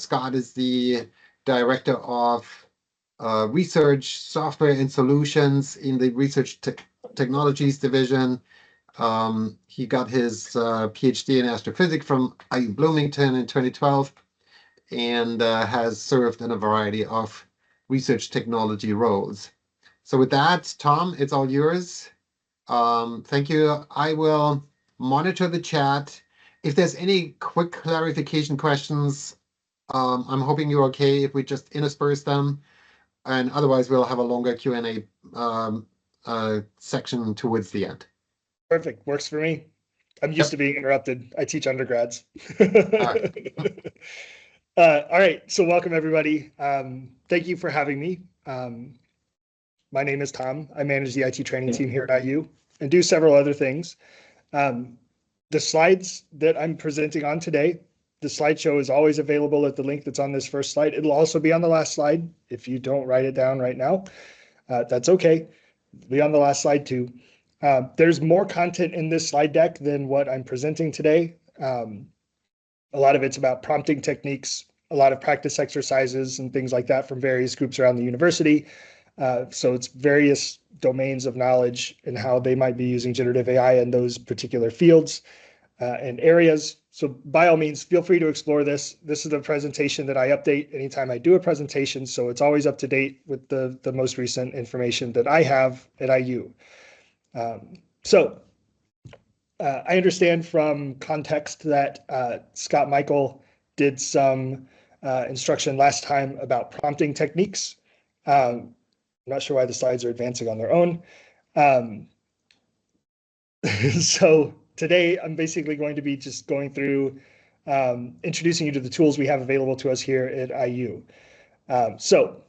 Scott is the Director of Research, Software, and Solutions in the Research Technologies Division. He got his PhD in astrophysics from IU Bloomington in 2012 and has served in a variety of research technology roles. So with that, Tom, it's all yours. Thank you. I will monitor the chat. If there's any quick clarification questions, I'm hoping you're okay if we just intersperse them. And otherwise, we'll have a longer Q&A section towards the end. Perfect. Works for me. I'm used to being interrupted. I teach undergrads. All right. So welcome, everybody. Thank you for having me. My name is Tom. I manage the IT training team here at IU and do several other things. The slides that I'm presenting on today, the slideshow is always available at the link that's on this first slide. It'll also be on the last slide. If you don't write it down right now, that's okay. It'll be on the last slide too. There's more content in this slide deck than what I'm presenting today. A lot of it's about prompting techniques, a lot of practice exercises and things like that from various groups around the university. So it's various domains of knowledge and how they might be using generative AI in those particular fields and areas. So by all means, feel free to explore this. This is a presentation that I update anytime I do a presentation. So it's always up to date with the most recent information that I have at IU. I understand from context that Scott Michael did some instruction last time about prompting techniques. I'm not sure why the slides are advancing on their own. So today I'm basically going to be just going through introducing you to the tools we have available to us here at IU. So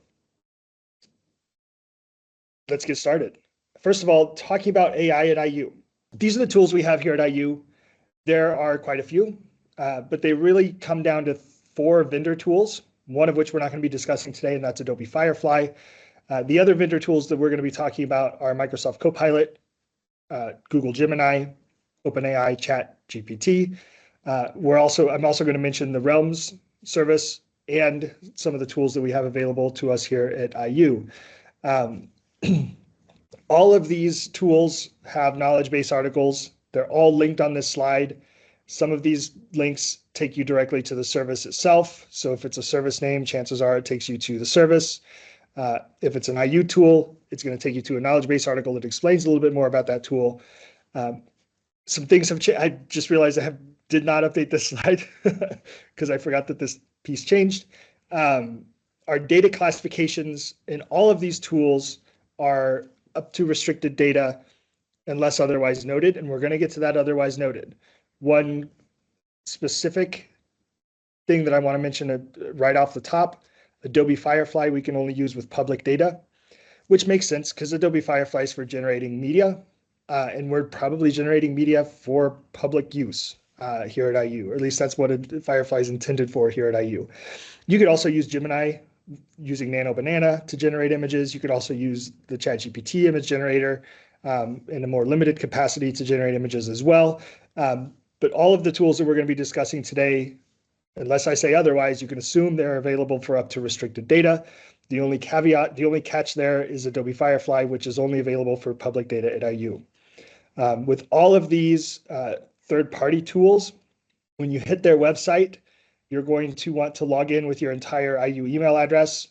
let's get started. First of all, talking about AI at IU. These are the tools we have here at IU. There are quite a few, but they really come down to 4 vendor tools, one of which we're not going to be discussing today, and that's Adobe Firefly. The other vendor tools that we're going to be talking about are Microsoft Copilot, Google Gemini, OpenAI ChatGPT. I'm also going to mention the Realms service and some of the tools that we have available to us here at IU. All of these tools have knowledge base articles. They're all linked on this slide. Some of these links take you directly to the service itself. So if it's a service name, chances are it takes you to the service. If it's an IU tool, it's going to take you to a knowledge base article that explains a little bit more about that tool. Some things have changed. I just realized I did not update this slide because I forgot that this piece changed. Our data classifications in all of these tools are up to restricted data unless otherwise noted, and we're going to get to that otherwise noted. One specific thing that I want to mention right off the top, Adobe Firefly we can only use with public data, which makes sense because Adobe Firefly is for generating media, and we're probably generating media for public use here at IU, or at least that's what Firefly is intended for here at IU. You could also use Gemini using Nano Banana to generate images. You could also use the ChatGPT image generator in a more limited capacity to generate images as well. But all of the tools that we're going to be discussing today, unless I say otherwise, you can assume they're available for up to restricted data. The only caveat, the only catch there is Adobe Firefly, which is only available for public data at IU. With all of these third-party tools, when you hit their website, you're going to want to log in with your entire IU email address.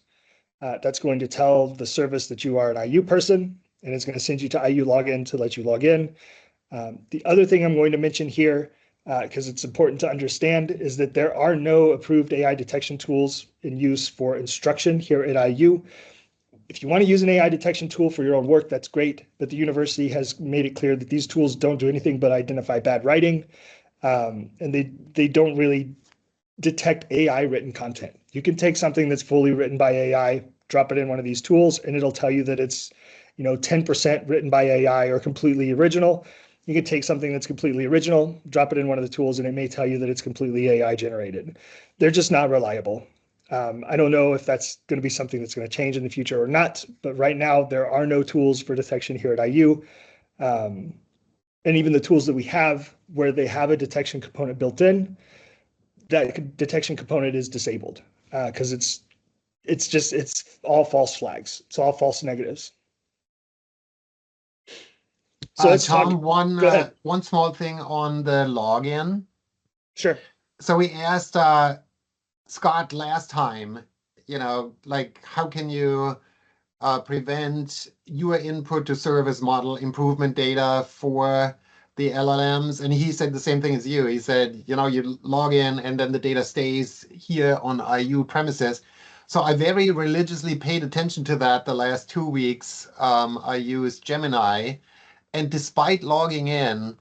That's going to tell the service that you are an IU person, and it's going to send you to IU login to let you log in. The other thing I'm going to mention here, because it's important to understand, is that there are no approved AI detection tools in use for instruction here at IU. If you want to use an AI detection tool for your own work, that's great, but the university has made it clear that these tools don't do anything but identify bad writing, and they don't really detect AI written content. You can take something that's fully written by AI, drop it in one of these tools, and it'll tell you that it's 10% written by AI or completely original. You can take something that's completely original, drop it in one of the tools, and it may tell you that it's completely AI generated. They're just not reliable. I don't know if that's going to be something that's going to change in the future or not, but right now there are no tools for detection here at IU. And even the tools that we have where they have a detection component built in, that detection component is disabled because it's all false flags. It's all false negatives. So let's talk. Tom, Go ahead. one small thing on the login. Sure. So we asked Scott last time, like how can you prevent your input to service model improvement data for the LLMs? And he said the same thing as you. He said, you log in and then the data stays here on IU premises. So I very religiously paid attention to that the last 2 weeks. I used Gemini. And despite logging in,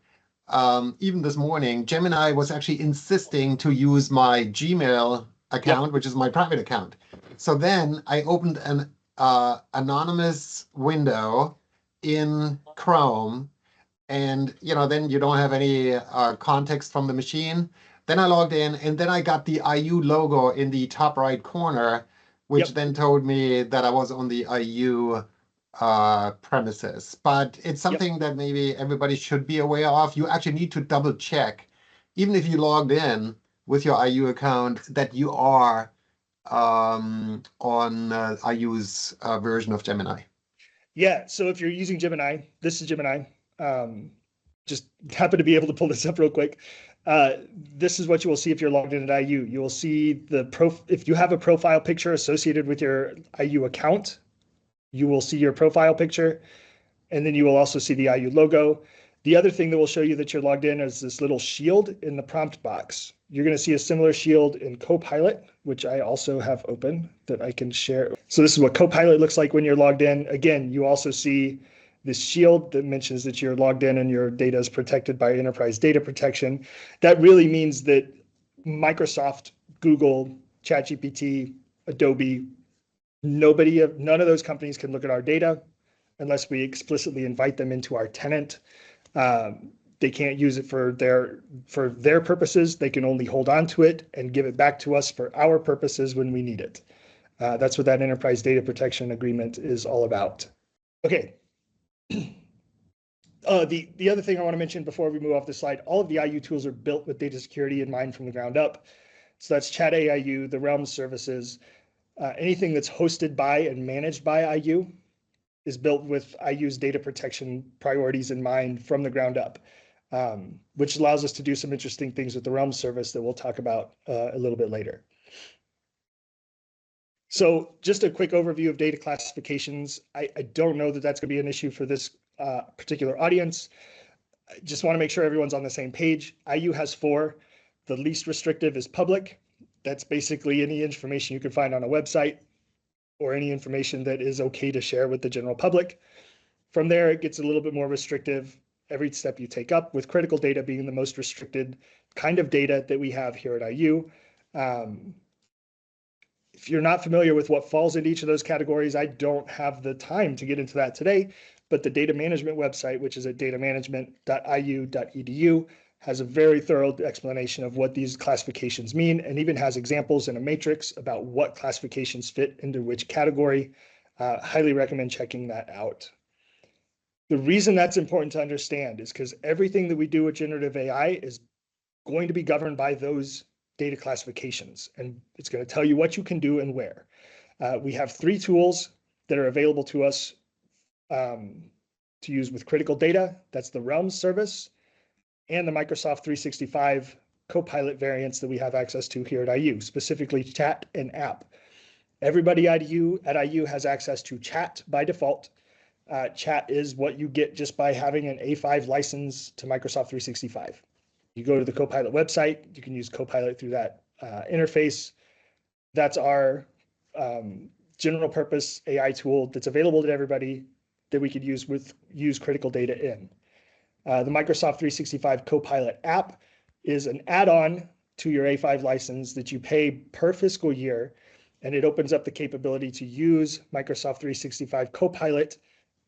even this morning, Gemini was actually insisting to use my Gmail account, which is my private account. So then I opened an anonymous window in Chrome, and then you don't have any context from the machine. Then I logged in, and then I got the IU logo in the top right corner, which then told me that I was on the IU premises. But it's something that maybe everybody should be aware of. You actually need to double check, even if you logged in with your IU account, that you are on IU's version of Gemini. Yeah. So if you're using Gemini, this is Gemini. Just happen to be able to pull this up real quick. This is what you will see if you're logged in at IU. You will see if you have a profile picture associated with your IU account, you will see your profile picture, and then you will also see the IU logo. The other thing that will show you that you're logged in is this little shield in the prompt box. You're going to see a similar shield in Copilot, which I also have open that I can share. So this is what Copilot looks like when you're logged in. Again, you also see this shield that mentions that you're logged in and your data is protected by enterprise data protection. That really means that Microsoft, Google, ChatGPT, Adobe, none of those companies can look at our data unless we explicitly invite them into our tenant. They can't use it for their purposes. They can only hold on to it and give it back to us for our purposes when we need it. That's what that enterprise data protection agreement is all about. Okay. The other thing I want to mention before we move off the slide, all of the IU tools are built with data security in mind from the ground up. So that's ChatAIU, the Realm services, anything that's hosted by and managed by IU is built with IU's data protection priorities in mind from the ground up, which allows us to do some interesting things with the Realm service that we'll talk about a little bit later. So just a quick overview of data classifications. I don't know that that's going to be an issue for this particular audience. I just want to make sure everyone's on the same page. IU has 4. The least restrictive is public. That's basically any information you can find on a website or any information that is okay to share with the general public. From there, it gets a little bit more restrictive every step you take up, with critical data being the most restricted kind of data that we have here at IU. If you're not familiar with what falls into each of those categories, I don't have the time to get into that today, but the data management website, which is at datamanagement.iu.edu, has a very thorough explanation of what these classifications mean, and even has examples in a matrix about what classifications fit into which category. Highly recommend checking that out. The reason that's important to understand is because everything that we do with generative AI is going to be governed by those data classifications, and it's going to tell you what you can do and where. We have 3 tools that are available to us to use with critical data. That's the Realm service and the Microsoft 365 Copilot variants that we have access to here at IU, specifically chat and app. Everybody at IU has access to chat by default. Chat is what you get just by having an A5 license to Microsoft 365. You go to the Copilot website, you can use Copilot through that interface. That's our general purpose AI tool that's available to everybody that we could use critical data in. The Microsoft 365 Copilot app is an add-on to your A5 license that you pay per fiscal year, and it opens up the capability to use Microsoft 365 Copilot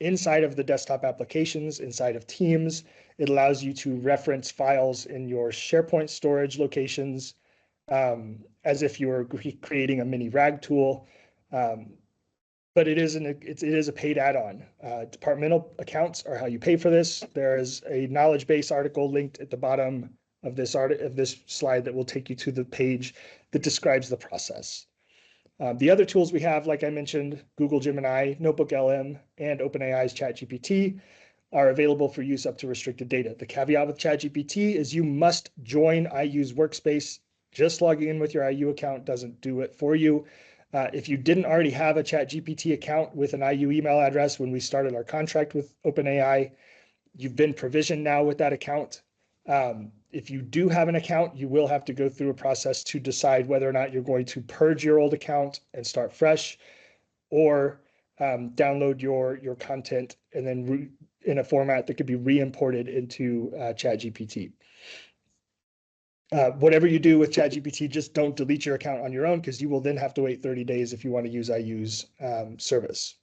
inside of the desktop applications, inside of Teams. It allows you to reference files in your SharePoint storage locations as if you were creating a mini RAG tool. But it is a paid add-on. Departmental accounts are how you pay for this. There is a knowledge base article linked at the bottom of this slide that will take you to the page that describes the process. The other tools we have, like I mentioned, Google Gemini, Notebook LM, and OpenAI's ChatGPT are available for use up to restricted data. The caveat with ChatGPT is you must join IU's workspace. Just logging in with your IU account doesn't do it for you. If you didn't already have a ChatGPT account with an IU email address when we started our contract with OpenAI, you've been provisioned now with that account. If you do have an account, you will have to go through a process to decide whether or not you're going to purge your old account and start fresh, or download your content and then in a format that could be re-imported into ChatGPT. Whatever you do with ChatGPT, just don't delete your account on your own, because you will then have to wait 30 days if you want to use IU's service.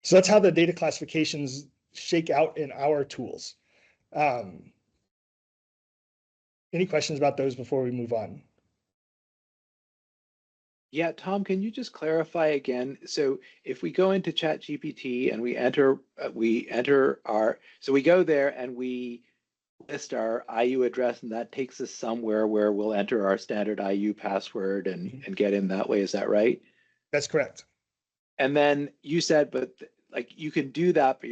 So that's how the data classifications shake out in our tools. Any questions about those before we move on? Yeah, Tom, can you just clarify again? So if we go into ChatGPT and we enter our, so we go there and we list our IU address, and that takes us somewhere where we'll enter our standard IU password and get in that way. Is that right? That's correct. And then you said, but like you can do that, but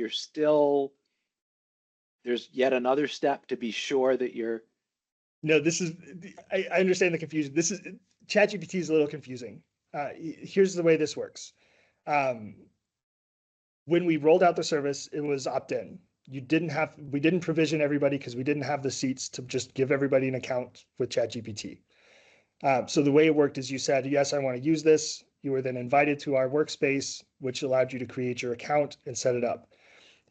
there's yet another step to be sure that you're. No, I understand the confusion. ChatGPT is a little confusing. Here's the way this works. When we rolled out the service, it was opt-in. We didn't provision everybody because we didn't have the seats to just give everybody an account with ChatGPT. So the way it worked is you said, yes, I want to use this. You were then invited to our workspace, which allowed you to create your account and set it up.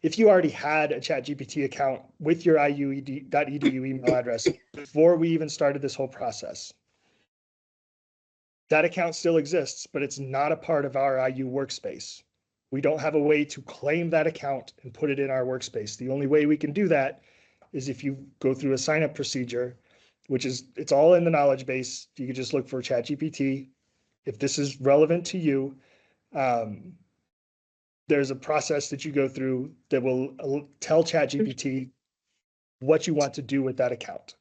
If you already had a ChatGPT account with your iu.edu email address before we even started this whole process, that account still exists, but it's not a part of our IU workspace. We don't have a way to claim that account and put it in our workspace. The only way we can do that is if you go through a sign-up procedure, it's all in the knowledge base. You can just look for ChatGPT. If this is relevant to you, there's a process that you go through that will tell ChatGPT what you want to do with that account.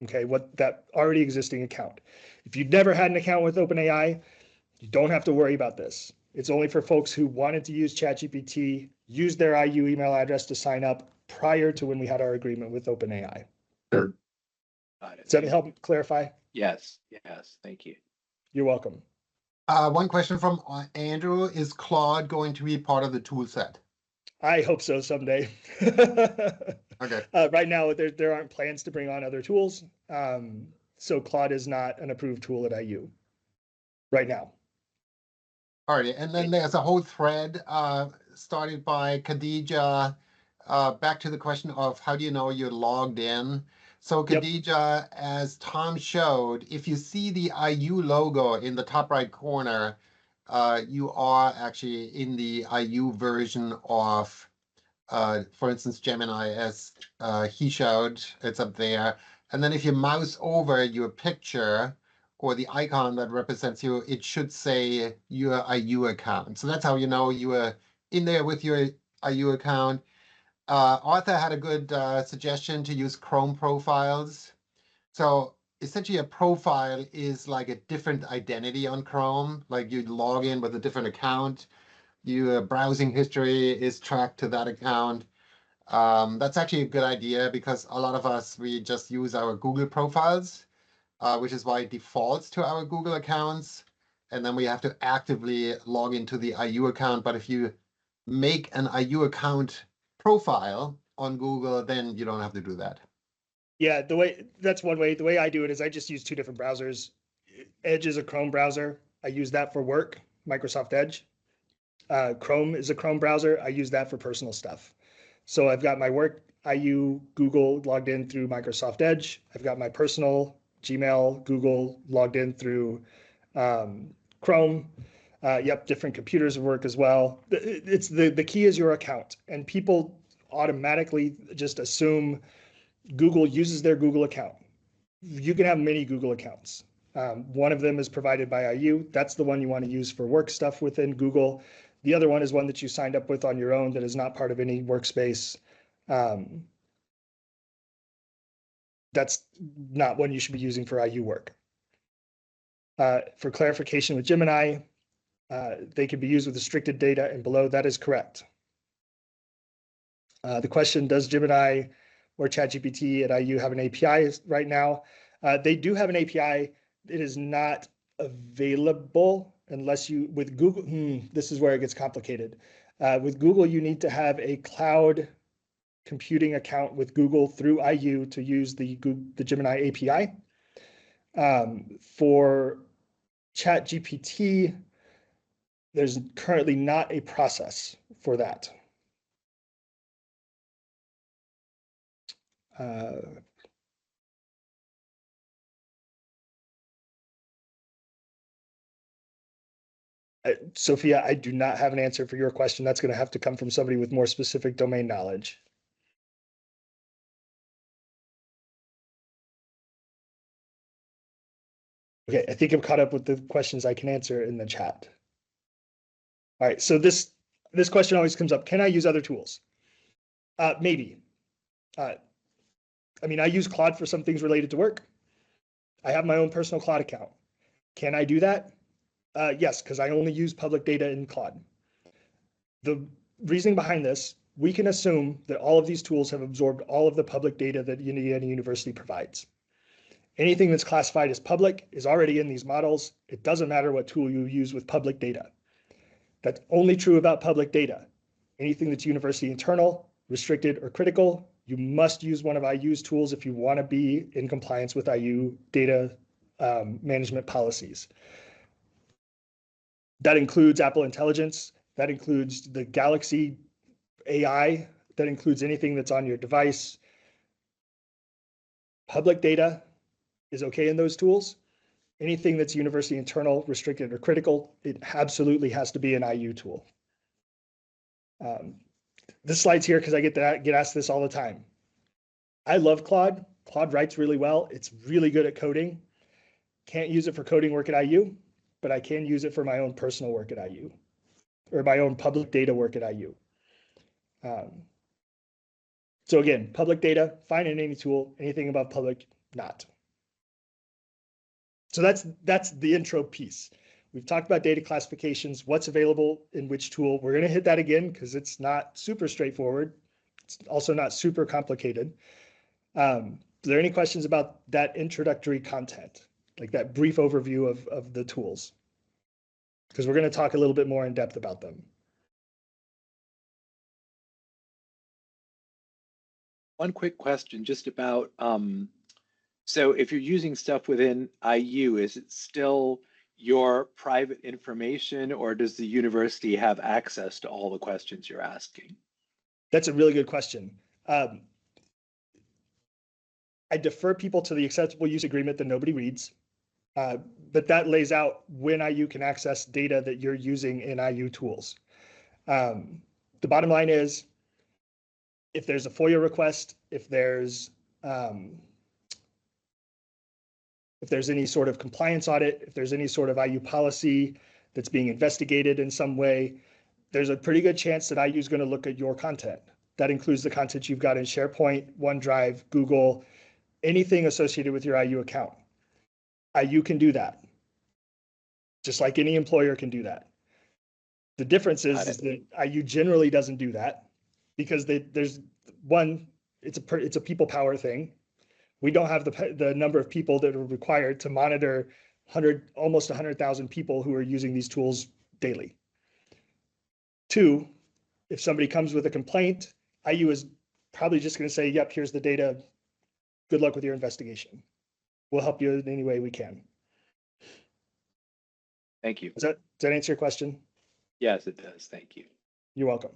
Okay, what that already existing account. If you've never had an account with OpenAI, you don't have to worry about this. It's only for folks who wanted to use ChatGPT, use their IU email address to sign up prior to when we had our agreement with OpenAI. Does that help clarify? Yes, thank you. You're welcome. One question from Andrew: is Claude going to be part of the tool set? I hope so someday. Okay. Right now, there aren't plans to bring on other tools. So Claude is not an approved tool at IU right now. All right, and then there's a whole thread started by Khadija, back to the question of how do you know you're logged in? So Khadija, as Tom showed, if you see the IU logo in the top right corner, you are actually in the IU version of, for instance, Gemini, as he showed. It's up there. And then if you mouse over your picture or the icon that represents you, it should say your IU account. So that's how you know you are in there with your IU account. Arthur had a good suggestion to use Chrome profiles. So essentially a profile is like a different identity on Chrome. Like you log in with a different account. Your browsing history is tracked to that account. That's actually a good idea because a lot of us, we just use our Google profiles, which is why it defaults to our Google accounts. And then we have to actively log into the IU account. But if you make an IU account profile on Google, then you don't have to do that. Yeah, that's one way. The way I do it is I just use two different browsers. Edge is a Chrome browser. I use that for work, Microsoft Edge. Chrome is a Chrome browser. I use that for personal stuff. So I've got my work IU Google logged in through Microsoft Edge. I've got my personal Gmail Google logged in through Chrome. Different computers work as well. It's the key is your account, and people automatically just assume Google uses their Google account. You can have many Google accounts. One of them is provided by IU. That's the one you want to use for work stuff within Google. The other one is one that you signed up with on your own that is not part of any workspace. that's not one you should be using for IU work. For clarification with Gemini, they can be used with restricted data and below. That is correct. The question, does Gemini or ChatGPT at IU have an API right now? They do have an API. It is not available unless you, with Google, this is where it gets complicated. With Google, you need to have a cloud computing account with Google through IU to use the Gemini API. For ChatGPT, there's currently not a process for that. Sophia, I do not have an answer for your question. That's going to have to come from somebody with more specific domain knowledge. Okay, I think I'm caught up with the questions I can answer in the chat. All right, so this question always comes up. Can I use other tools? Maybe. I mean, I use Claude for some things related to work. I have my own personal Claude account. Can I do that? Yes, because I only use public data in Claude. The reasoning behind this, we can assume that all of these tools have absorbed all of the public data that any university provides. Anything that's classified as public is already in these models. It doesn't matter what tool you use with public data. That's only true about public data. Anything that's university internal, restricted, or critical, you must use one of IU's tools if you want to be in compliance with IU data management policies. That includes Apple Intelligence. That includes the Galaxy AI. That includes anything that's on your device. Public data is okay in those tools. Anything that's university internal, restricted, or critical, it absolutely has to be an IU tool. This slide's here because I get asked this all the time. I love Claude. Claude writes really well. It's really good at coding. Can't use it for coding work at IU, but I can use it for my own personal work at IU, or my own public data work at IU. So again, public data, fine in any tool, anything above public, not. So that's the intro piece. We've talked about data classifications, what's available in which tool. We're going to hit that again because it's not super straightforward. It's also not super complicated. Are there any questions about that introductory content, like that brief overview of the tools? Because we're going to talk a little bit more in depth about them. One quick question just about, so if you're using stuff within IU, is it still your private information, or does the university have access to all the questions you're asking? That's a really good question. I defer people to the acceptable use agreement that nobody reads, but that lays out when IU can access data that you're using in IU tools. The bottom line is, if there's a FOIA request, if there's any sort of compliance audit, if there's any sort of IU policy that's being investigated in some way, there's a pretty good chance that IU is going to look at your content. That includes the content you've got in SharePoint, OneDrive, Google, anything associated with your IU account. IU can do that, just like any employer can do that. The difference is that IU generally doesn't do that because there's one, it's a people power thing. We don't have the number of people that are required to monitor almost 100,000 people who are using these tools daily. Two, if somebody comes with a complaint, IU is probably just going to say, yep, here's the data. Good luck with your investigation. We'll help you in any way we can. Thank you. Does that answer your question? Yes, it does. Thank you. You're welcome.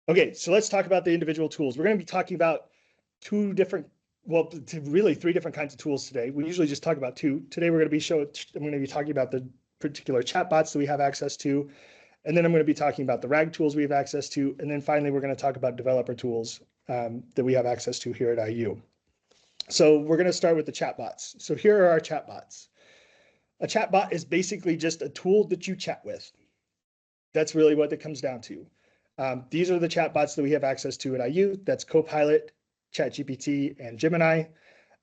Okay, so let's talk about the individual tools. We're going to be talking about three different kinds of tools today. We usually just talk about two. Today I'm going to be talking about the particular chatbots that we have access to, and then I'm going to be talking about the RAG tools we have access to, and then finally we're going to talk about developer tools that we have access to here at IU. So we're going to start with the chatbots. So here are our chatbots. A chatbot is basically just a tool that you chat with. That's really what it comes down to. These are the chatbots that we have access to at IU. That's Copilot, ChatGPT, and Gemini.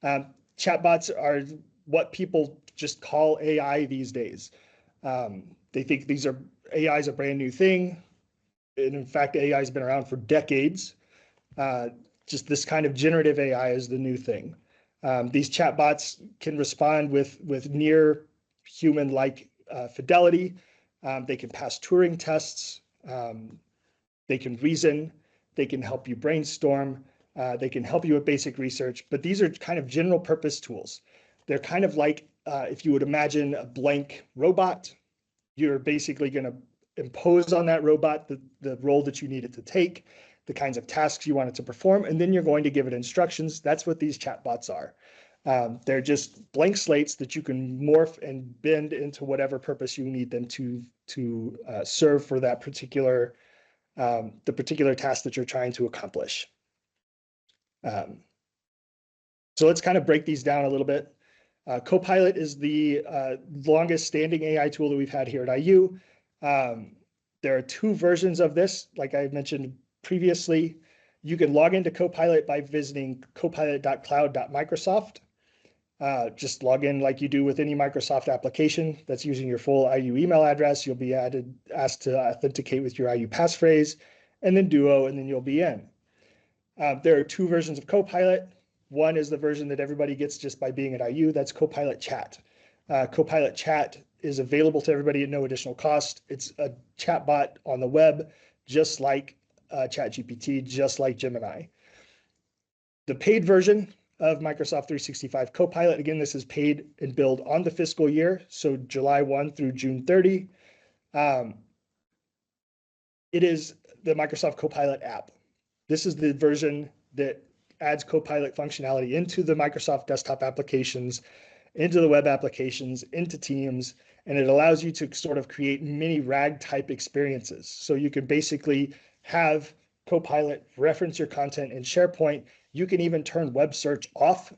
Chatbots are what people just call AI these days. They think AI is a brand new thing. And in fact, AI has been around for decades. Just this kind of generative AI is the new thing. These chatbots can respond with near human-like fidelity. They can pass Turing tests. They can reason. They can help you brainstorm. They can help you with basic research. But these are kind of general purpose tools. They're kind of like if you would imagine a blank robot, you're basically going to impose on that robot the role that you need it to take, the kinds of tasks you want it to perform, and then you're going to give it instructions. That's what these chatbots are. They're just blank slates that you can morph and bend into whatever purpose you need them to serve for that particular the particular task that you're trying to accomplish. So let's kind of break these down a little bit. Copilot is the longest standing AI tool that we've had here at IU. There are 2 versions of this, like I mentioned previously. You can log into Copilot by visiting copilot.cloud.microsoft. Just log in like you do with any Microsoft application that's using your full IU email address. You'll be asked to authenticate with your IU passphrase, and then Duo, and then you'll be in. There are 2 versions of Copilot. One is the version that everybody gets just by being at IU. That's Copilot Chat. Copilot Chat is available to everybody at no additional cost. It's a chatbot on the web, just like ChatGPT, just like Gemini. The paid version of Microsoft 365 Copilot, again, this is paid and billed on the fiscal year, so July 1 through June 30. It is the Microsoft Copilot app. This is the version that adds Copilot functionality into the Microsoft desktop applications, into the web applications, into Teams, and it allows you to sort of create mini RAG type experiences. So you can basically have Copilot reference your content in SharePoint. You can even turn web search off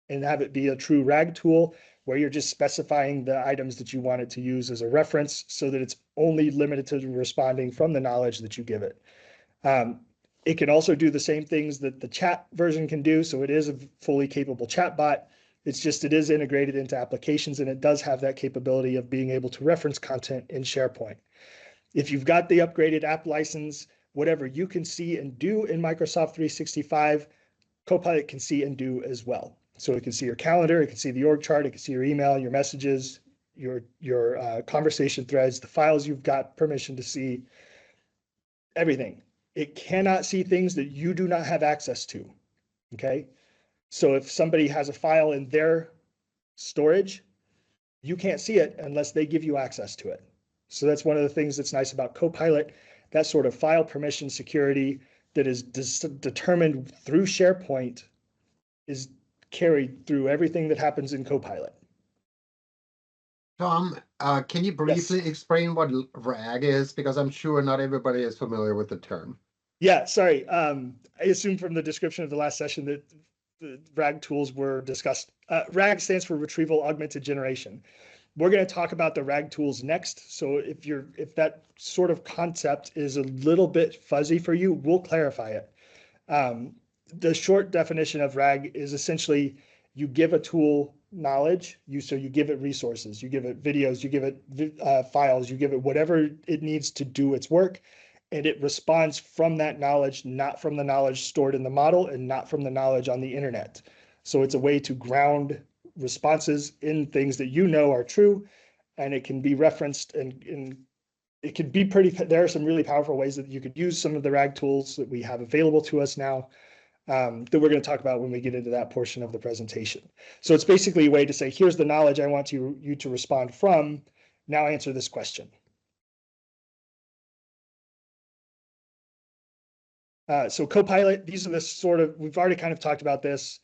and have it be a true RAG tool where you're just specifying the items that you want it to use as a reference so that it's only limited to responding from the knowledge that you give it. It can also do the same things that the chat version can do. So it is a fully capable chatbot. It's just it is integrated into applications, and it does have that capability of being able to reference content in SharePoint. If you've got the upgraded app license, whatever you can see and do in Microsoft 365, Copilot can see and do as well. So it can see your calendar, it can see the org chart, it can see your email, your messages, your conversation threads, the files you've got permission to see, everything. It cannot see things that you do not have access to, okay? So if somebody has a file in their storage, you can't see it unless they give you access to it. So that's one of the things that's nice about Copilot, that sort of file permission security that is determined through SharePoint is carried through everything that happens in Copilot. Tom, can you briefly explain what RAG is? Because I'm sure not everybody is familiar with the term. Yeah, sorry. I assume from the description of the last session that the RAG tools were discussed. RAG stands for Retrieval Augmented Generation. We're going to talk about the RAG tools next. So if that sort of concept is a little bit fuzzy for you, we'll clarify it. The short definition of RAG is essentially you give a tool knowledge, so you give it resources, you give it videos, you give it files, you give it whatever it needs to do its work, and it responds from that knowledge, not from the knowledge stored in the model and not from the knowledge on the internet. So it's a way to ground responses in things that you know are true, and it can be referenced and it could be there are some really powerful ways that you could use some of the RAG tools that we have available to us now that we're going to talk about when we get into that portion of the presentation. So it's basically a way to say, here's the knowledge I want you to respond from. Now answer this question. So Copilot, these are the sort of, we've already kind of talked about this.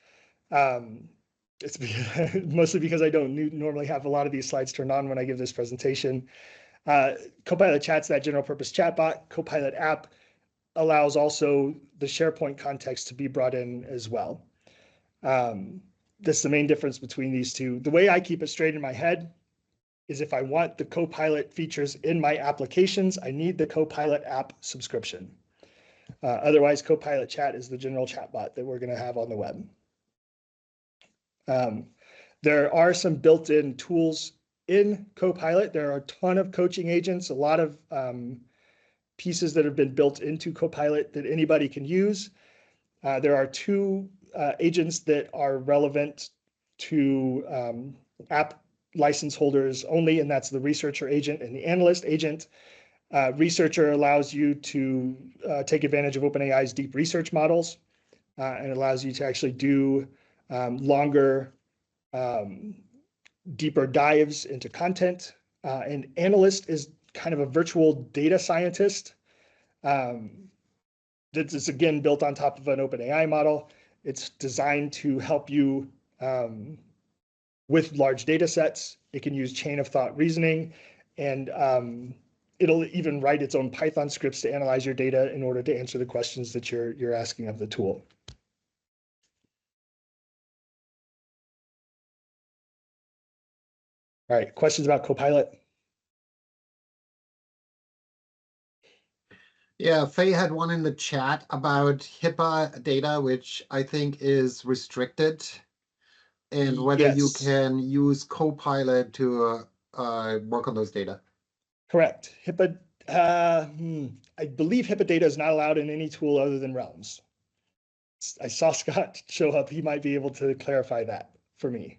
It's mostly because I don't normally have a lot of these slides turned on when I give this presentation. Copilot Chat's that general purpose chatbot. Copilot app allows also the SharePoint context to be brought in as well. That's the main difference between these two. The way I keep it straight in my head is if I want the Copilot features in my applications, I need the Copilot app subscription. Otherwise, Copilot Chat is the general chatbot that we're going to have on the web. There are some built-in tools in Copilot. There are a ton of coaching agents, a lot of pieces that have been built into Copilot that anybody can use. There are two agents that are relevant to app license holders only, and that's the researcher agent and the analyst agent. Researcher allows you to take advantage of OpenAI's deep research models, and allows you to actually do longer, deeper dives into content. And analyst is kind of a virtual data scientist. That's again built on top of an OpenAI model. It's designed to help you with large data sets. It can use chain of thought reasoning, and it'll even write its own Python scripts to analyze your data in order to answer the questions that you're asking of the tool. All right, questions about Copilot? Yeah, Faye had one in the chat about HIPAA data, which I think is restricted, and whether you Yes. can use Copilot to work on those data. Correct. HIPAA, I believe HIPAA data is not allowed in any tool other than Realms. I saw Scott show up. He might be able to clarify that for me.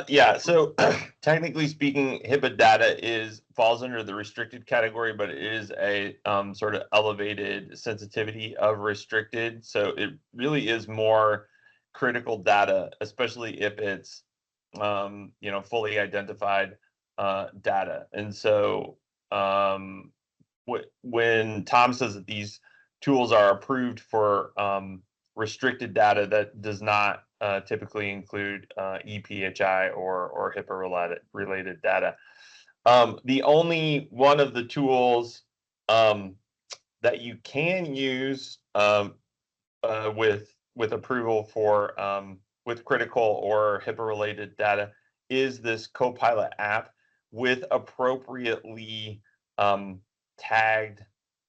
Yeah, so technically speaking, HIPAA data falls under the restricted category, but it is a sort of elevated sensitivity of restricted. So it really is more critical data, especially if it's fully identified data. And so when Tom says that these tools are approved for restricted data, that does not typically include ePHI or HIPAA related data. The only one of the tools that you can use with approval for with critical or HIPAA related data is this Copilot app with appropriately tagged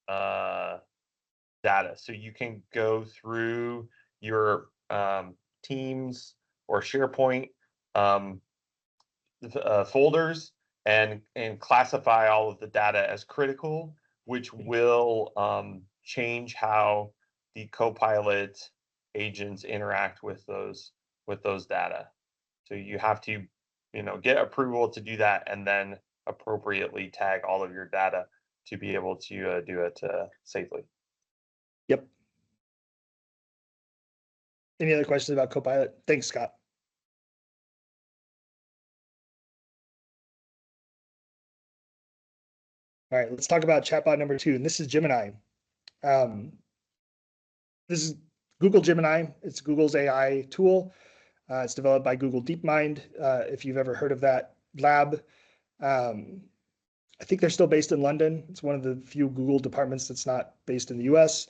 data. So you can go through your Teams or SharePoint folders and classify all of the data as critical, which will change how the Copilot agents interact with those data. So you have to get approval to do that, and then appropriately tag all of your data to be able to do it safely. Yep. Any other questions about Copilot? Thanks, Scott. All right, let's talk about chatbot number 2, and this is Gemini. This is Google Gemini. It's Google's AI tool. It's developed by Google DeepMind. If you've ever heard of that lab, I think they're still based in London. It's one of the few Google departments that's not based in the US.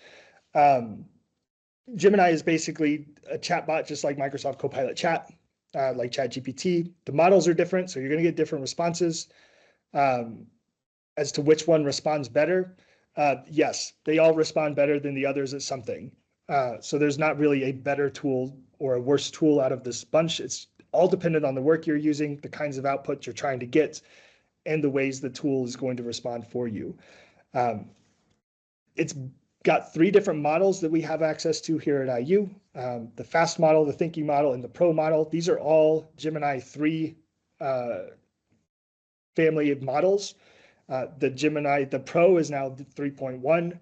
Gemini is basically a chatbot, just like Microsoft Copilot Chat, like ChatGPT. The models are different, so you're going to get different responses. As to which one responds better, yes, they all respond better than the others at something. So there's not really a better tool or a worse tool out of this bunch. It's all dependent on the work you're using, the kinds of output you're trying to get, and the ways the tool is going to respond for you. It's got 3 different models that we have access to here at IU. The fast model, the thinking model, and the pro model. These are all Gemini 3 family of models. The pro is now 3.1.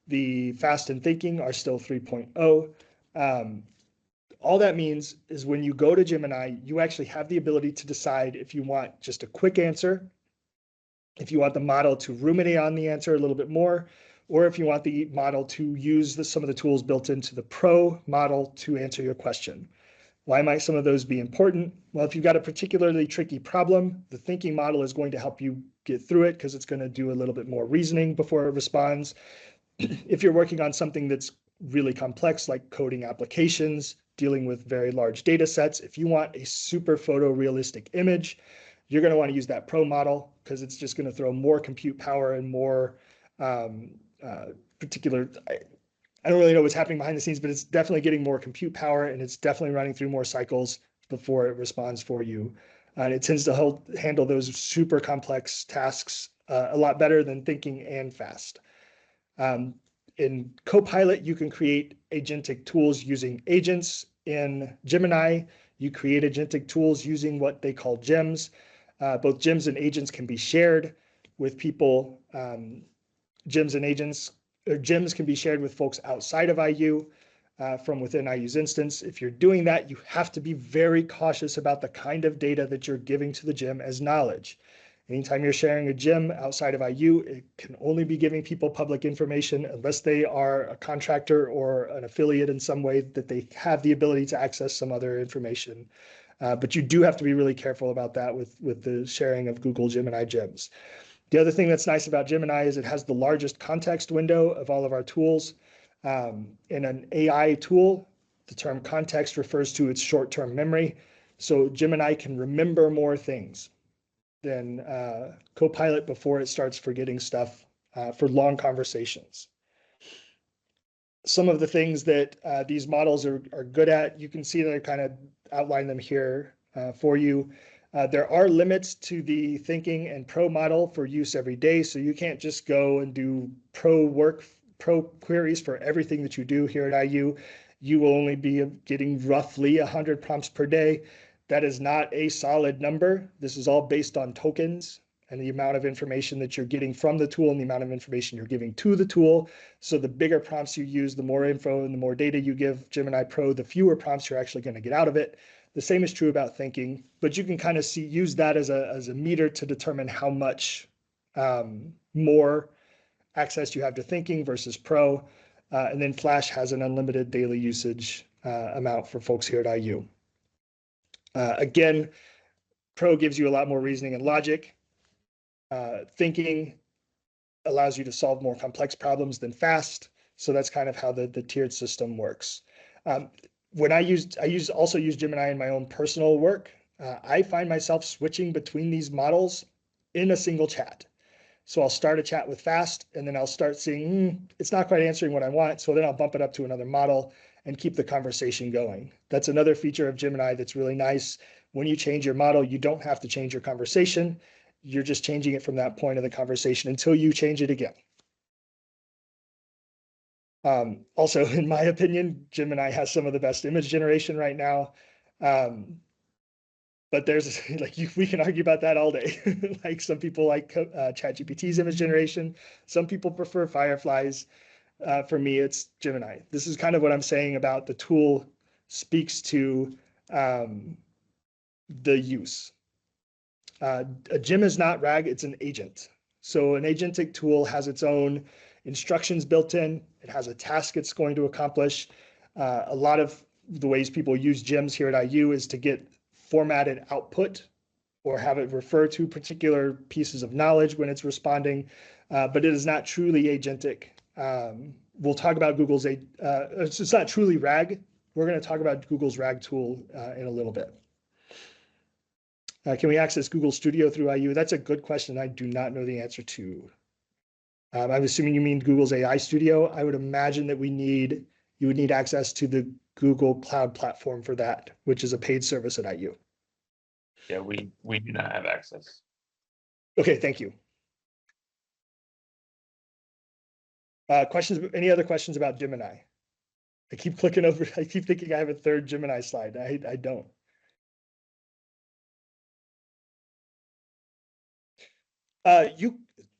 The fast and thinking are still 3.0. All that means is when you go to Gemini, you actually have the ability to decide if you want just a quick answer, if you want the model to ruminate on the answer a little bit more, or if you want the model to use some of the tools built into the pro model to answer your question. Why might some of those be important? Well, if you've got a particularly tricky problem, the thinking model is going to help you get through it because it's going to do a little bit more reasoning before it responds. If you're working on something that's really complex, like coding applications, dealing with very large data sets, if you want a super photorealistic image, you're going to want to use that pro model because it's just going to throw more compute power and more particular I don't really know what's happening behind the scenes, but it's definitely getting more compute power, and it's definitely running through more cycles before it responds for you. And it tends to handle those super complex tasks a lot better than thinking and fast. In Copilot, you can create agentic tools using agents. In Gemini, you create agentic tools using what they call gems. Both gems and agents can be shared with people. Gems and agents, or gems can be shared with folks outside of IU from within IU's instance. If you're doing that, you have to be very cautious about the kind of data that you're giving to the gem as knowledge. Anytime you're sharing a gem outside of IU, it can only be giving people public information unless they are a contractor or an affiliate in some way that they have the ability to access some other information. But you do have to be really careful about that with the sharing of Google Gemini gems. The other thing that's nice about Gemini is it has the largest context window of all of our tools. In an AI tool, the term context refers to its short-term memory. So Gemini can remember more things than Copilot before it starts forgetting stuff for long conversations. Some of the things that these models are good at, you can see that I kind of outline them here for you. There are limits to the thinking and pro model for use every day. So you can't just go and do pro queries for everything that you do here at IU. You will only be getting roughly 100 prompts per day. That is not a solid number. This is all based on tokens and the amount of information that you're getting from the tool and the amount of information you're giving to the tool. So the bigger prompts you use, the more info and the more data you give Gemini Pro, the fewer prompts you're actually going to get out of it. The same is true about thinking, but you can kind of use that as a meter to determine how much more access you have to thinking versus Pro. And then Flash has an unlimited daily usage amount for folks here at IU. Again, Pro gives you a lot more reasoning and logic. Thinking allows you to solve more complex problems than fast. So that's kind of how the tiered system works. When I also use Gemini in my own personal work, I find myself switching between these models in a single chat. So I'll start a chat with fast, and then I'll start seeing, it's not quite answering what I want. So then I'll bump it up to another model and keep the conversation going. That's another feature of Gemini that's really nice. When you change your model, you don't have to change your conversation. You're just changing it from that point of the conversation until you change it again. Also, in my opinion, Gemini has some of the best image generation right now. But there's we can argue about that all day. Like some people like ChatGPT's image generation. Some people prefer Fireflies. For me, it's Gemini. This is kind of what I'm saying about the tool speaks to the use. A gem is not RAG, it's an agent. So an agentic tool has its own instructions built in. It has a task it's going to accomplish. A lot of the ways people use gems here at IU is to get formatted output or have it refer to particular pieces of knowledge when it's responding, but it is not truly agentic. We'll talk about Google's, it's not truly RAG. We're going to talk about Google's RAG tool in a little bit. Can we access Google Studio through IU? That's a good question. I do not know the answer to. I'm assuming you mean Google's AI Studio. I would imagine that you would need access to the Google Cloud Platform for that, which is a paid service at IU. Yeah, we do not have access. Okay, thank you. Questions? Any other questions about Gemini? I keep clicking over. I keep thinking I have a third Gemini slide. I don't.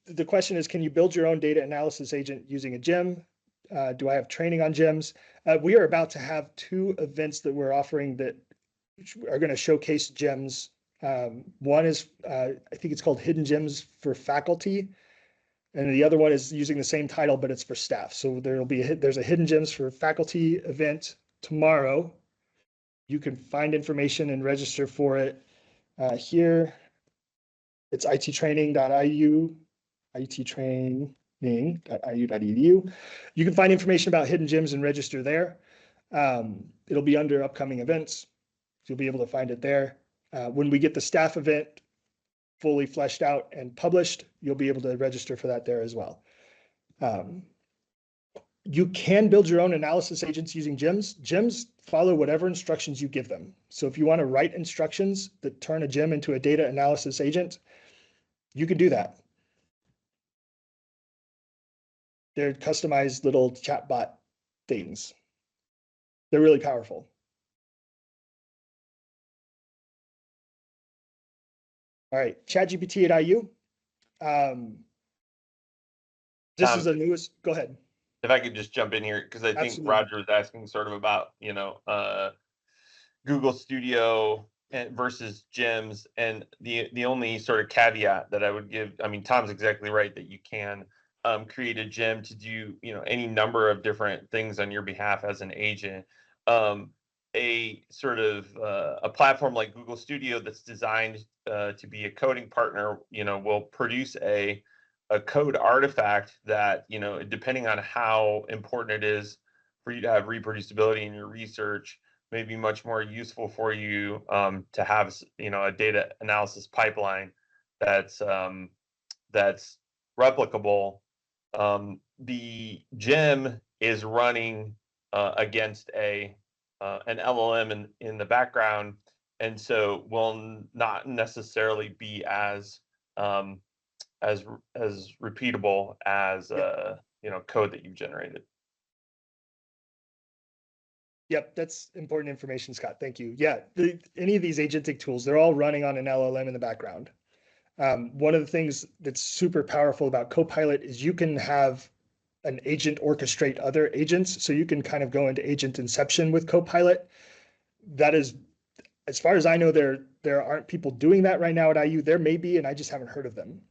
The question is, can you build your own data analysis agent using a gem? Do I have training on gems? We are about to have 2 events that we're offering that are going to showcase gems. One is, I think it's called Hidden Gems for Faculty. And the other one is using the same title, but it's for staff. So there's a Hidden Gems for Faculty event tomorrow. You can find information and register for it here. It's ittraining.iu, ittraining.iu.edu. You can find information about Hidden Gems and register there. It'll be under upcoming events. You'll be able to find it there. When we get the staff event fully fleshed out and published, you'll be able to register for that there as well. You can build your own analysis agents using gems. Gems follow whatever instructions you give them. So if you want to write instructions that turn a gem into a data analysis agent, you can do that. They're customized little chatbot things. They're really powerful. All right, ChatGPT at IU. This Tom, is the newest. Go ahead. if I could just jump in here, because I think Absolutely. Roger was asking sort of about, Google Studio versus gems, and the only sort of caveat that I would give, I mean, Tom's exactly right that you can create a gem to do, any number of different things on your behalf as an agent. A sort of a platform like Google Studio that's designed to be a coding partner, will produce a code artifact that, depending on how important it is for you to have reproducibility in your research, may be much more useful for you to have, a data analysis pipeline that's replicable. The gem is running against an LLM in the background, and so will not necessarily be as repeatable as code that you've generated. Yep, that's important information, Scott. Thank you. Yeah, any of these agentic tools, they're all running on an LLM in the background. One of the things that's super powerful about Copilot is you can have an agent orchestrate other agents. So you can kind of go into agent inception with Copilot. That is, as far as I know, there aren't people doing that right now at IU. There may be, and I just haven't heard of them.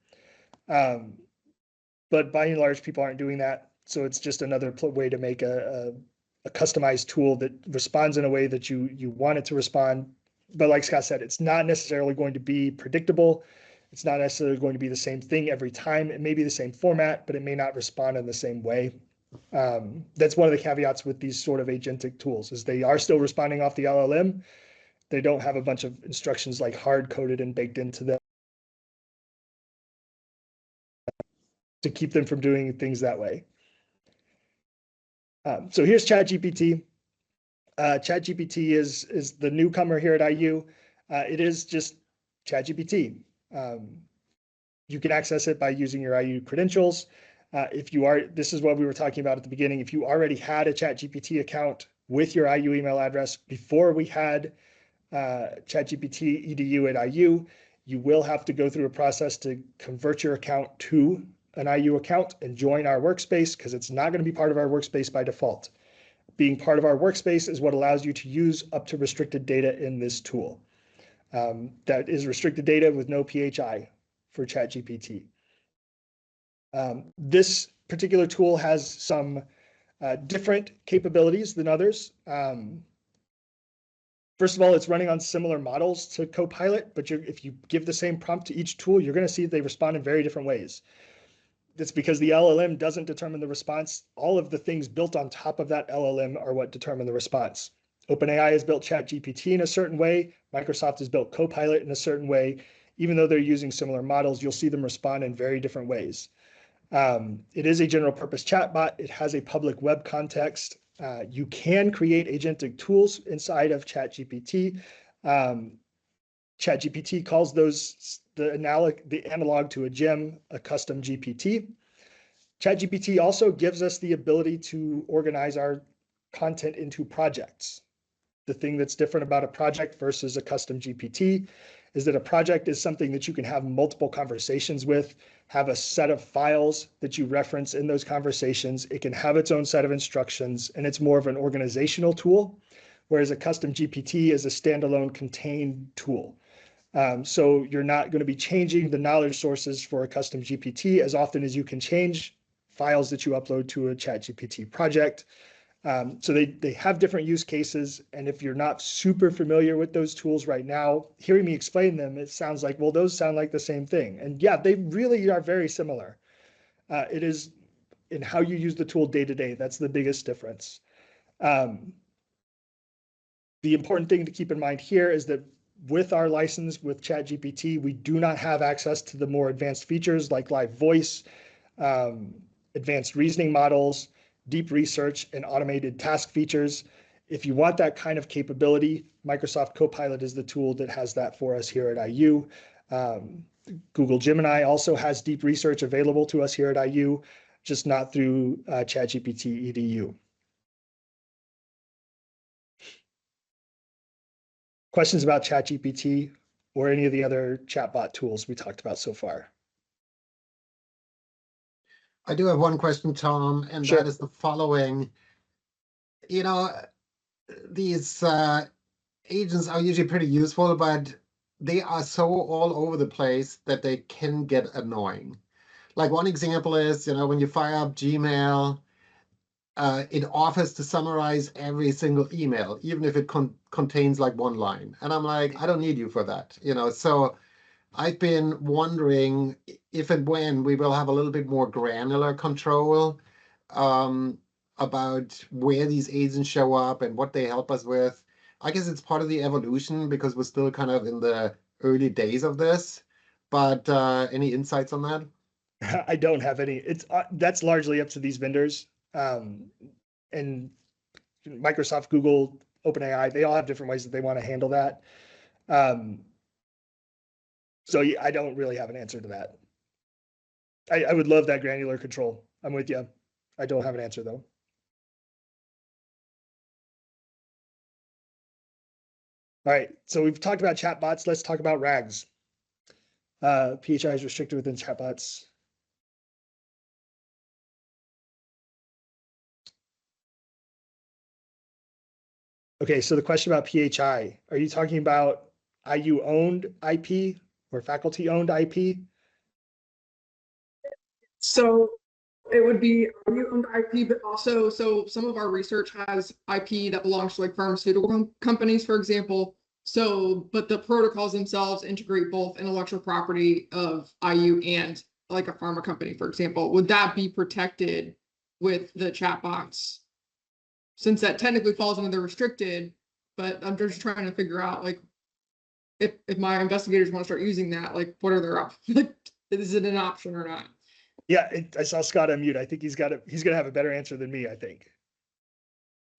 But by and large, people aren't doing that. So it's just another way to make a customized tool that responds in a way that you want it to respond. But like Scott said, it's not necessarily going to be predictable. It's not necessarily going to be the same thing every time. It may be the same format, but it may not respond in the same way. That's one of the caveats with these sort of agentic tools is they are still responding off the LLM. They don't have a bunch of instructions like hard-coded and baked into them to keep them from doing things that way. So here's ChatGPT. ChatGPT is the newcomer here at IU. It is just ChatGPT. You can access it by using your IU credentials. This is what we were talking about at the beginning. If you already had a ChatGPT account with your IU email address before we had ChatGPT edu at IU, you will have to go through a process to convert your account to an IU account and join our workspace, because it's not going to be part of our workspace by default. Being part of our workspace is what allows you to use up to restricted data in this tool. That is restricted data with no PHI for ChatGPT. This particular tool has some different capabilities than others. First of all, it's running on similar models to Copilot, but if you give the same prompt to each tool, you're going to see that they respond in very different ways. That's because the LLM doesn't determine the response. All of the things built on top of that LLM are what determine the response. OpenAI has built ChatGPT in a certain way. Microsoft has built Copilot in a certain way. Even though they're using similar models, you'll see them respond in very different ways. It is a general purpose chatbot. It has a public web context. You can create agentic tools inside of ChatGPT. ChatGPT calls those the analog to a gem, a custom GPT. ChatGPT also gives us the ability to organize our content into projects. The thing that's different about a project versus a custom GPT is that a project is something that you can have multiple conversations with, have a set of files that you reference in those conversations. It can have its own set of instructions, and it's more of an organizational tool, whereas a custom GPT is a standalone contained tool. So you're not going to be changing the knowledge sources for a custom GPT as often as you can change files that you upload to a ChatGPT project. So they have different use cases. And if you're not super familiar with those tools right now, hearing me explain them, it sounds like, well, those sound like the same thing. And yeah, they really are very similar. It is in how you use the tool day to day. That's the biggest difference. The important thing to keep in mind here is that with our license with ChatGPT, we do not have access to the more advanced features like live voice, advanced reasoning models, deep research, and automated task features. If you want that kind of capability, Microsoft Copilot is the tool that has that for us here at IU. Google Gemini also has deep research available to us here at IU, just not through ChatGPT EDU. Questions about ChatGPT or any of the other chatbot tools we talked about so far? I do have one question, Tom, and Sure. that is the following. You know, these agents are usually pretty useful, but they are so all over the place that they can get annoying. Like one example is, when you fire up Gmail, it offers to summarize every single email, even if it contains like one line. And I'm like, I don't need you for that. So I've been wondering if and when we will have a little bit more granular control about where these agents show up and what they help us with. I guess it's part of the evolution because we're still kind of in the early days of this. But any insights on that? I don't have any. That's largely up to these vendors, and Microsoft, Google, OpenAI. They all have different ways that they want to handle that. So yeah, I don't really have an answer to that. I would love that granular control. I'm with you. I don't have an answer though. All right, so we've talked about chatbots. Let's talk about RAGs. PHI is restricted within chatbots. Okay, so the question about PHI, are you talking about IU-owned IP or faculty-owned IP? So it would be IU-owned IP, but also, so some of our research has IP that belongs to like pharmaceutical companies, for example. So, but the protocols themselves integrate both intellectual property of IU and like a pharma company, for example. Would that be protected with the chatbots? Since that technically falls under the restricted, but I'm just trying to figure out like if my investigators want to start using that, like what are their options? Is it an option or not? Yeah, I saw Scott unmute. I think he's gonna have a better answer than me, I think.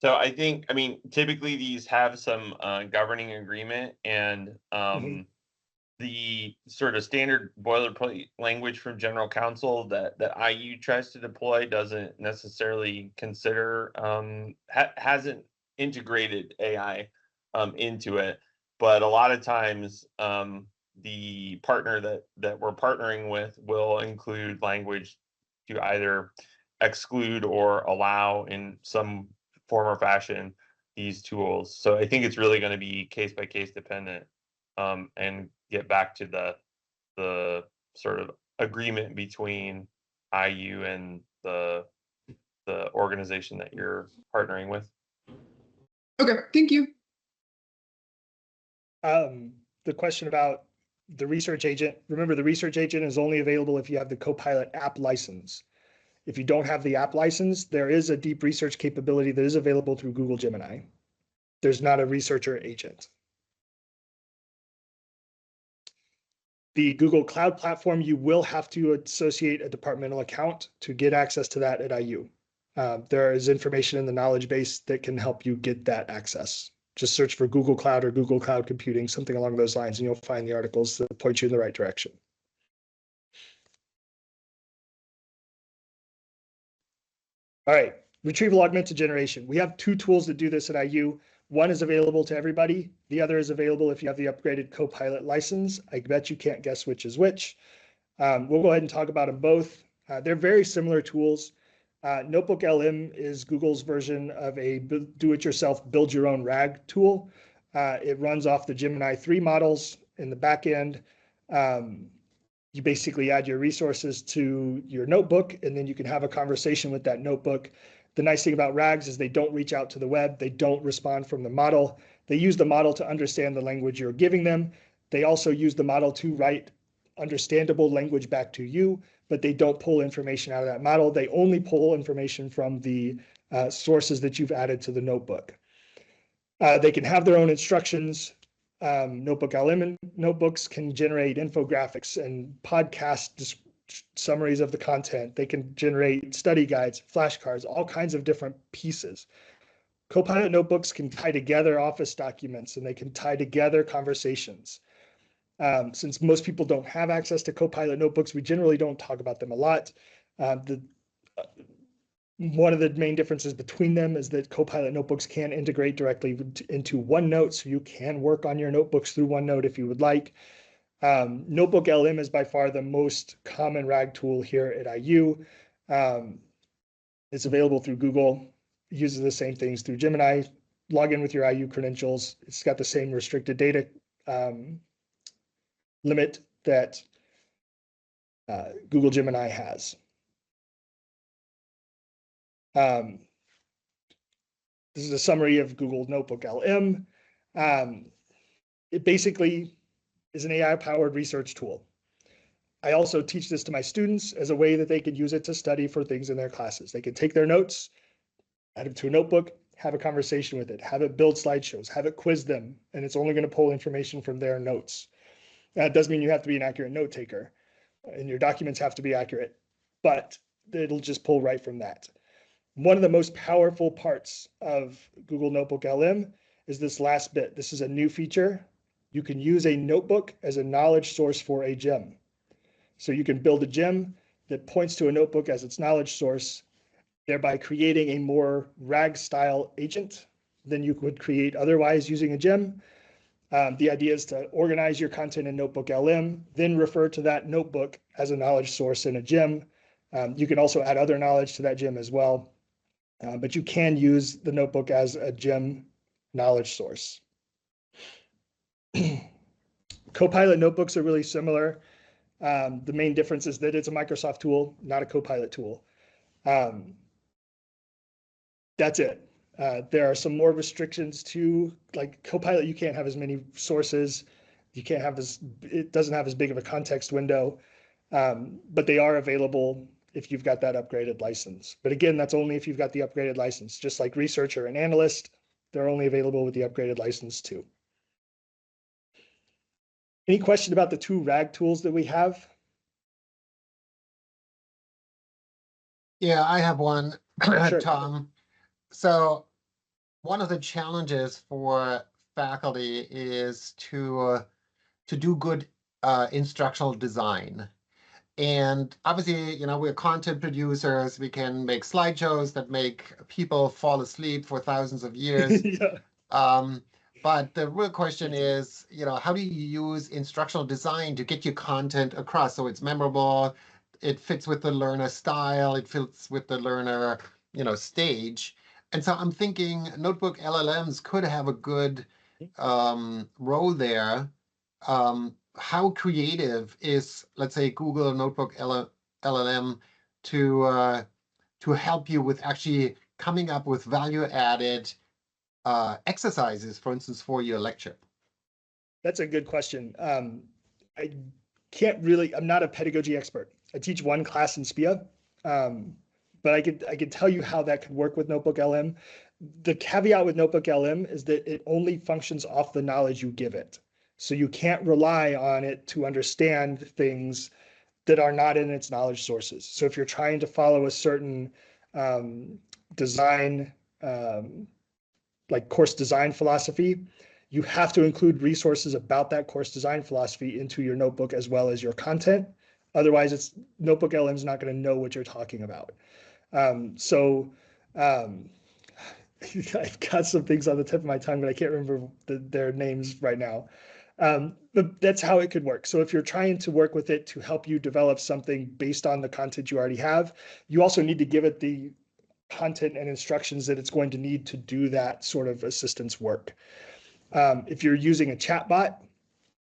So I mean, typically these have some governing agreement, and the sort of standard boilerplate language from general counsel that IU tries to deploy doesn't necessarily consider, hasn't integrated AI into it. But a lot of times the partner that we're partnering with will include language to either exclude or allow in some form or fashion these tools. So I think it's really going to be case by case dependent, and get back to the sort of agreement between IU and the organization that you're partnering with. Okay, thank you. The question about the research agent, remember the research agent is only available if you have the Copilot app license. If you don't have the app license, there is a deep research capability that is available through Google Gemini. There's not a researcher agent. The Google Cloud Platform, you will have to associate a departmental account to get access to that at IU. There is information in the knowledge base that can help you get that access. Just search for Google Cloud or Google Cloud Computing, something along those lines, and you'll find the articles that point you in the right direction. All right, retrieval augmented generation. We have two tools that do this at IU. One is available to everybody. The other is available if you have the upgraded Copilot license. I bet you can't guess which is which. We'll go ahead and talk about them both. They're very similar tools. Notebook LM is Google's version of a do-it-yourself, build-your-own RAG tool. It runs off the Gemini 3 models in the back end. You basically add your resources to your notebook, and then you can have a conversation with that notebook. The nice thing about RAGs is they don't reach out to the web. They don't respond from the model. They use the model to understand the language you're giving them. They also use the model to write understandable language back to you, but they don't pull information out of that model. They only pull information from the sources that you've added to the notebook. They can have their own instructions. Notebook LM notebooks can generate infographics and podcast summaries of the content. They can generate study guides, flashcards, all kinds of different pieces. Copilot notebooks can tie together Office documents, and they can tie together conversations. Since most people don't have access to Copilot notebooks, we generally don't talk about them a lot. One of the main differences between them is that Copilot notebooks can integrate directly into OneNote, so you can work on your notebooks through OneNote if you would like. Notebook LM is by far the most common RAG tool here at IU. It's available through Google, uses the same things through Gemini. Log in with your IU credentials. It's got the same restricted data limit that Google Gemini has. This is a summary of Google Notebook LM. It basically is an AI-powered research tool. I also teach this to my students as a way that they could use it to study for things in their classes. They could take their notes, add it to a notebook, have a conversation with it, have it build slideshows, have it quiz them, and it's only going to pull information from their notes. That does mean you have to be an accurate note taker, and your documents have to be accurate, but it'll just pull right from that. One of the most powerful parts of Google Notebook LM is this last bit. This is a new feature. You can use a notebook as a knowledge source for a gem. So you can build a gem that points to a notebook as its knowledge source, thereby creating a more RAG style agent than you would create otherwise using a gem. The idea is to organize your content in Notebook LM, then refer to that notebook as a knowledge source in a gem. You can also add other knowledge to that gem as well. But you can use the notebook as a gem knowledge source. Copilot notebooks are really similar. The main difference is that it's a Microsoft tool, not a Copilot tool. That's it. There are some more restrictions too, like Copilot, you can't have as many sources. You can't have it doesn't have as big of a context window, but they are available if you've got that upgraded license. But again, that's only if you've got the upgraded license. Just like researcher and analyst, they're only available with the upgraded license too. Any question about the two RAG tools that we have? Yeah, I have one, Sure. Tom. So one of the challenges for faculty is to do good instructional design. And obviously, we're content producers. We can make slideshows that make people fall asleep for thousands of years. Yeah. But the real question is, how do you use instructional design to get your content across so it's memorable, it fits with the learner style, it fits with the learner, stage. And so I'm thinking notebook LLMs could have a good role there. How creative is, let's say, Google Notebook LLM to help you with actually coming up with value-added exercises, for instance, for your lecture? That's a good question. I can't really, I'm not a pedagogy expert. I teach one class in SPIA, but I could tell you how that could work with Notebook LM. The caveat with Notebook LM is that it only functions off the knowledge you give it. So you can't rely on it to understand things that are not in its knowledge sources. So if you're trying to follow a certain design, like course design philosophy, you have to include resources about that course design philosophy into your notebook as well as your content. Otherwise, Notebook LM is not going to know what you're talking about. I've got some things on the tip of my tongue, but I can't remember their names right now. But that's how it could work. So if you're trying to work with it to help you develop something based on the content you already have, you also need to give it the content and instructions that it's going to need to do that sort of assistance work. If you're using a chatbot,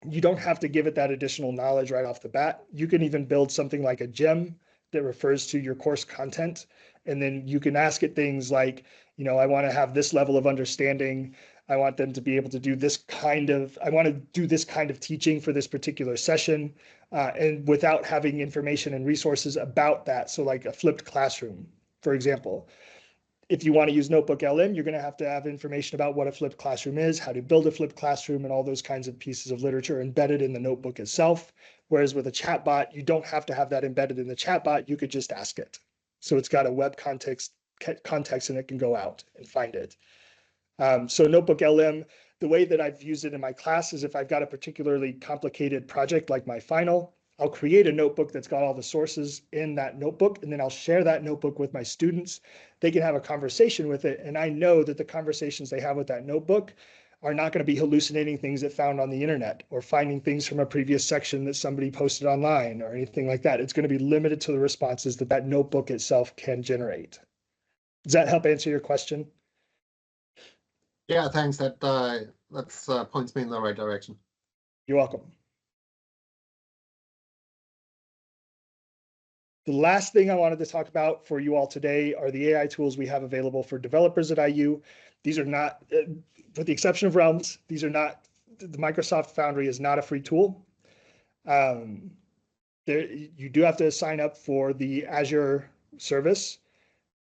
you don't have to give it that additional knowledge right off the bat. You can even build something like a gem that refers to your course content. And then you can ask it things like, I want to have this level of understanding. I want them to be able to do I want to do this kind of teaching for this particular session, and without having information and resources about that. So like a flipped classroom, for example. If you want to use Notebook LM, you're going to have information about what a flipped classroom is, how to build a flipped classroom, and all those kinds of pieces of literature embedded in the notebook itself. Whereas with a chatbot, you don't have to have that embedded in the chatbot. You could just ask it. So it's got a web context and it can go out and find it. So Notebook LM, the way that I've used it in my class is if I've got a particularly complicated project like my final, I'll create a notebook that's got all the sources in that notebook, and then I'll share that notebook with my students. They can have a conversation with it, and I know that the conversations they have with that notebook are not going to be hallucinating things it found on the internet or finding things from a previous section that somebody posted online or anything like that. It's going to be limited to the responses that that notebook itself can generate. Does that help answer your question? Yeah, thanks. That points me in the right direction. You're welcome. The last thing I wanted to talk about for you all today are the AI tools we have available for developers at IU. These are not, with the exception of Realms, these are not, the Microsoft Foundry is not a free tool. You do have to sign up for the Azure service.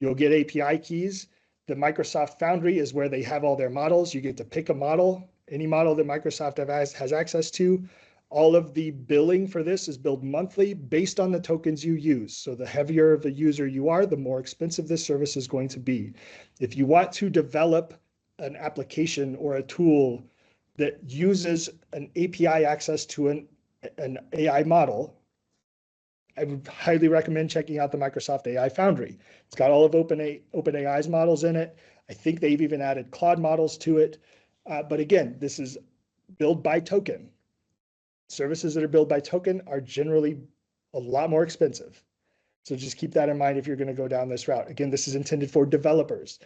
You'll get API keys. The Microsoft Foundry is where they have all their models. You get to pick a model, any model that Microsoft has access to. All of the billing for this is billed monthly based on the tokens you use. So the heavier of a user you are, the more expensive this service is going to be. If you want to develop an application or a tool that uses an API access to an AI model, I would highly recommend checking out the Microsoft AI Foundry. It's got all of OpenAI's models in it. I think they've even added Claude models to it. But again, this is billed by token. Services that are billed by token are generally a lot more expensive. So just keep that in mind if you're going to go down this route. Again, this is intended for developers.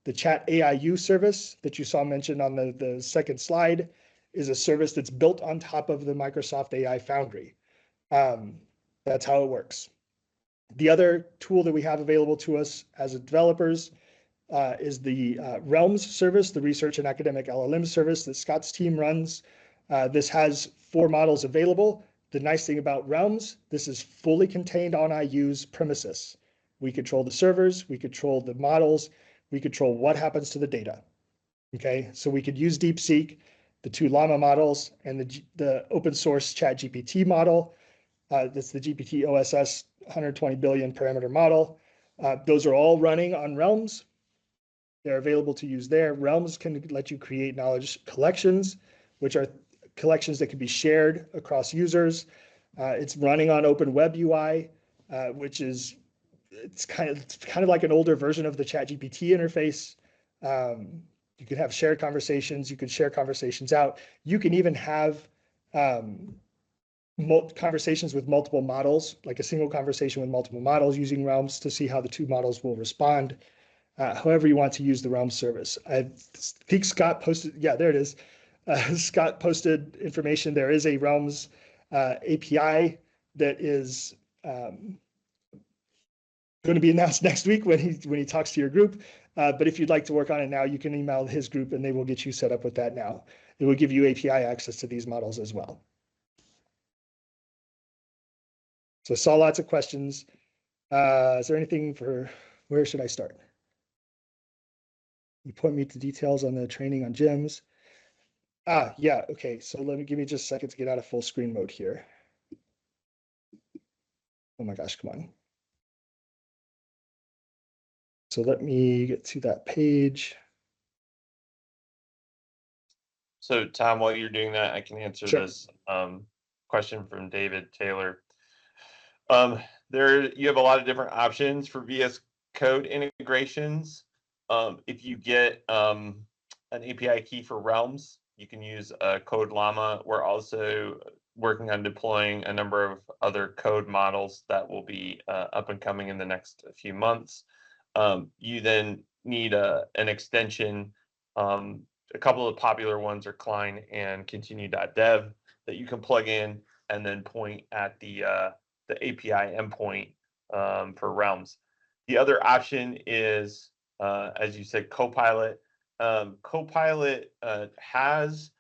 The Chat AIU service that you saw mentioned on the second slide is a service that's built on top of the Microsoft AI Foundry. That's how it works. The other tool that we have available to us as developers is the Realms service, the research and academic LLM service that Scott's team runs. This has 4 models available. The nice thing about Realms, this is fully contained on IU's premises. We control the servers, we control the models, we control what happens to the data. Okay, so we could use DeepSeek, the 2 Llama models, and the open source ChatGPT model. That's the GPT OSS 120 billion parameter model. Those are all running on Realms. They're available to use there. Realms can let you create knowledge collections, which are collections that can be shared across users. It's running on Open Web UI, which is it's kind of like an older version of the ChatGPT interface. You can have shared conversations. You can share conversations out. You can even have conversations with multiple models, like a single conversation with multiple models using Realms to see how the 2 models will respond. However you want to use the Realms service. I think Scott posted, yeah, there it is. Scott posted information. There is a Realms API that is going to be announced next week when he talks to your group. But if you'd like to work on it now, you can email his group and they will get you set up with that now. It will give you API access to these models as well. So I saw lots of questions. Is there anything where should I start? You point me to details on the training on gems. Yeah, okay. So give me just a second to get out of full screen mode here. Oh my gosh, come on. So let me get to that page. So Tom, while you're doing that, I can answer this question from David Taylor. You have a lot of different options for VS Code integrations. If you get an API key for Realms, you can use Code Llama. We're also working on deploying a number of other code models that will be up and coming in the next few months. You then need an extension. A couple of popular ones are Klein and continue.dev that you can plug in and then point at the API endpoint for Realms. The other option is, as you said, Copilot. Copilot has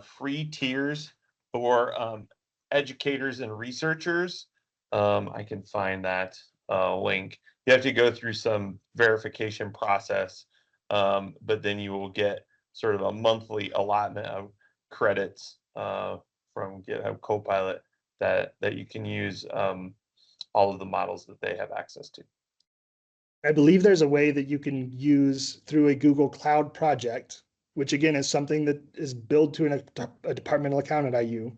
free tiers for educators and researchers. I can find that link. You have to go through some verification process, but then you will get sort of a monthly allotment of credits from GitHub Copilot that you can use all of the models that they have access to. I believe there's a way that you can use through a Google Cloud project, which again is something that is billed to a departmental account at IU.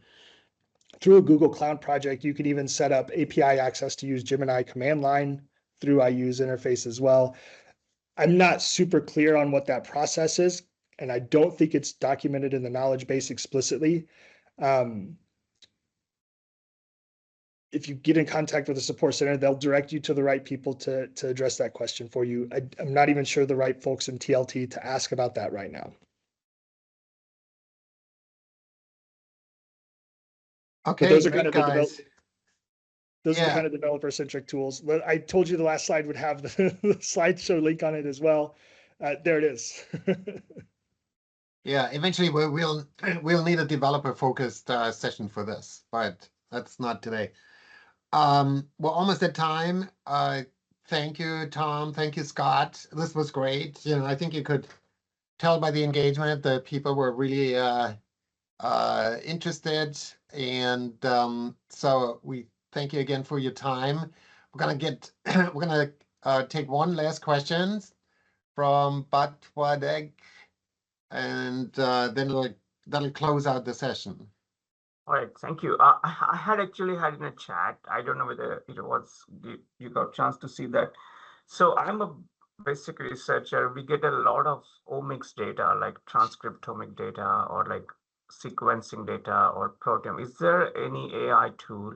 Through a Google Cloud project, you can even set up API access to use Gemini command line through IU's interface as well. I'm not super clear on what that process is, and I don't think it's documented in the knowledge base explicitly. If you get in contact with the support center, they'll direct you to the right people to address that question for you. I'm not even sure the right folks in TLT to ask about that right now. Okay, But those are great, kind of guys. those are the Yeah. kind of developer-centric tools. I told you the last slide would have the slideshow link on it as well. There it is. Yeah, eventually we'll need a developer-focused session for this, but that's not today. We're almost at time. Thank you, Tom. Thank you, Scott. This was great. I think you could tell by the engagement that people were really interested, and so we thank you again for your time. We're gonna take one last question from Batwadeg, and then that'll close out the session. All right, thank you. I had actually had in a chat. I don't know whether you got a chance to see that. So I'm a basic researcher. We get a lot of omics data, like transcriptomic data or like sequencing data or proteome. Is there any AI tool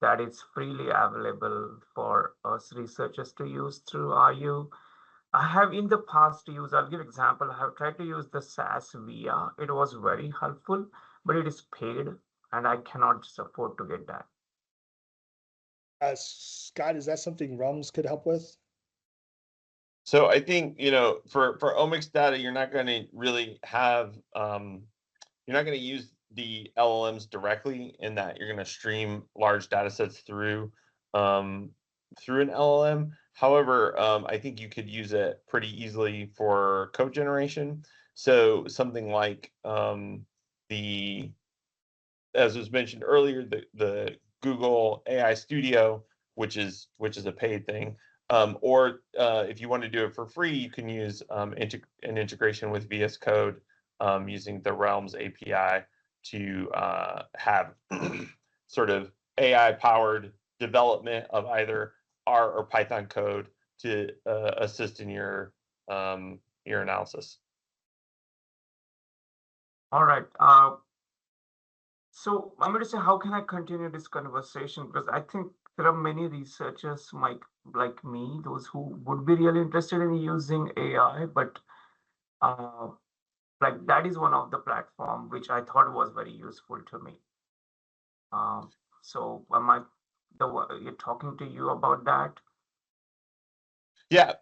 that is freely available for us researchers to use through RU? I have in the past used, I'll give example, I have tried to use the SAS VIA. It was very helpful, but it is paid and I cannot just afford to get that. Scott, is that something RUMS could help with? So I think, for omics data, you're not going to really have, you're not going to use the LLMs directly in that you're going to stream large data sets through an LLM. However, I think you could use it pretty easily for code generation. So something like as was mentioned earlier, the Google AI Studio, which is a paid thing, or if you want to do it for free, you can use an integration with VS Code using the Realms API to have sort of AI-powered development of either R or Python code to assist in your analysis. All right. So I'm going to say, how can I continue this conversation? Because I think there are many researchers like me, those who would be really interested in using AI, but like that is one of the platform which I thought was very useful to me. So you're talking to you about that? Yeah,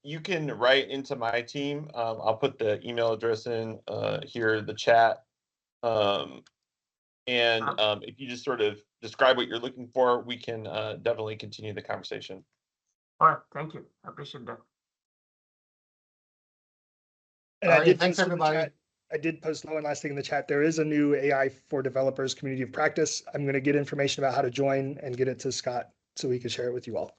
you can write into my team. I'll put the email address in here, the chat. And if you just sort of describe what you're looking for, we can definitely continue the conversation. All right, thank you. I appreciate that. And All right, thanks, everybody. I did post one last thing in the chat. There is a new AI for developers community of practice. I'm going to get information about how to join and get it to Scott so he can share it with you all.